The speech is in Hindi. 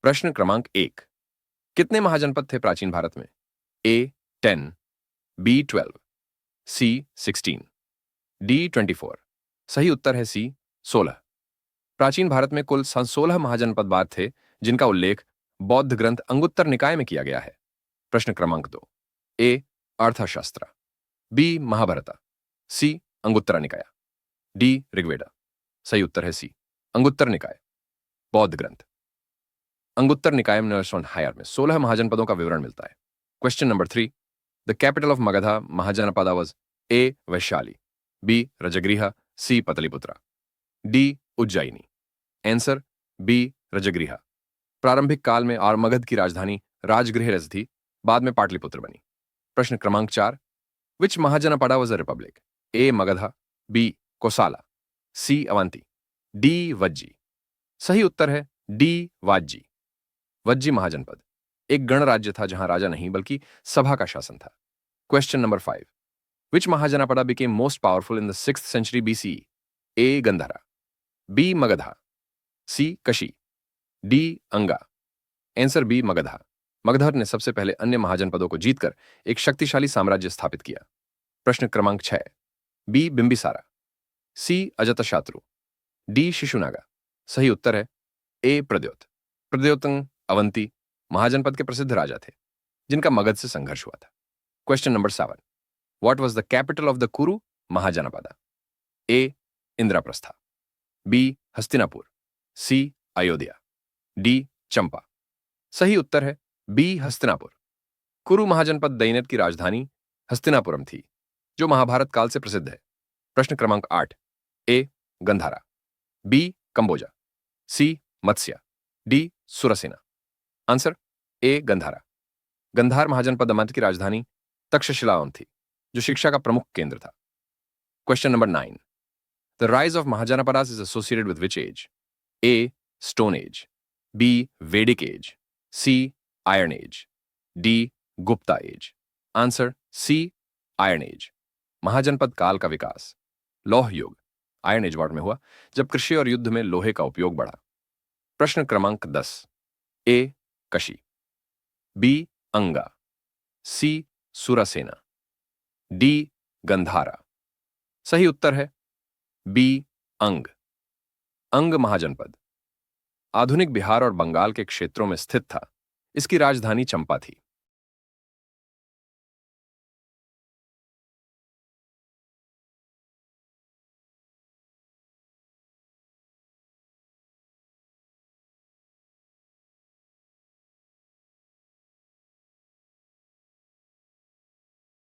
प्रश्न क्रमांक 1। कितने महाजनपद थे प्राचीन भारत में? ए 10, बी 12, सी 16, डी 24। सही उत्तर है सी 16। प्राचीन भारत में कुल 16 महाजनपद बाद थे, जिनका उल्लेख बौद्ध ग्रंथ अंगुत्तर निकाय में किया गया है। प्रश्न क्रमांक 2। ए अर्थशास्त्र, बी महाभारत, सी अंगुत्तरा निकाय, डी ऋग्वेदा। सही उत्तर है सी अंगुत्तर निकाय, बौद्ध ग्रंथ। अंगुत्तर निकाय में 16 महाजनपदों का विवरण मिलता है। Question number 3। The capital of Magadha Mahajanapada was A Vaishali, B Rajagriha, C Pataliputra, D Ujjaini. Answer B Rajagriha. प्रारंभिक काल में और मगध की राजधानी राजगृह थी, बाद में पाटलिपुत्र बनी। प्रश्न क्रमांक 4। Which Mahajanapada was a republic? A Magadha, B Kosala, C Avanti, D Vajji. सही उत्तर है डी वाज्जी। वज्जी महाजनपद एक गणराज्य था जहां राजा नहीं बल्कि सभा का शासन था। Question number 5। Which Mahajanapada became most powerful in the 6th century BCE? A Gandhara, B Magadha, C Kashi, D अंगा। Answer B Magadha. मगधर ने सबसे पहले अन्य महाजनपदों को जीतकर एक शक्तिशाली साम्राज्य स्थापित किया। प्रश्न क्रमांक 6। बी बिंबिसारा, सी अजातशत्रु, डी शिशुनागा। सही उत्तर है ए प्रद्योत। प्रद्योतन अवंती महाजनपद के प्रसिद्ध राजा थे, जिनका मगध से संघर्ष हुआ था। Question number 7। What was the capital of the कुरु महाजनपदा? ए इंद्रप्रस्था, बी हस्तिनापुर, सी अयोध्या, डी चंपा। सही उत्तर है बी हस्तिनापुर। कुरु महाजनपद दैनत की राजधानी हस्तिनापुरम थी, जो महाभारत काल से प्रसिद्ध है। प्रश्न क्रमांक 8। A Gandhara, B Kamboja, C Matsya, D Surasena. Answer A Gandhara. Gandhara Mahajanapada अवंत की राजधानी तक्षशिला थी, जो शिक्षा का प्रमुख केंद्र था। Question number 9। The rise of Mahajanapadas is associated with which age? A stone age, B Vedic age, C iron age, D Gupta age. Answer C iron age. Mahajanapada काल का विकास लौह युग आयरन एज वॉर में हुआ, जब कृषि और युद्ध में लोहे का उपयोग बढ़ा। प्रश्न क्रमांक 10। ए कशी, बी अंगा, सी सुरसेना, डी गंधारा। सही उत्तर है बी अंग। अंग महाजनपद आधुनिक बिहार और बंगाल के क्षेत्रों में स्थित था। इसकी राजधानी चंपा थी।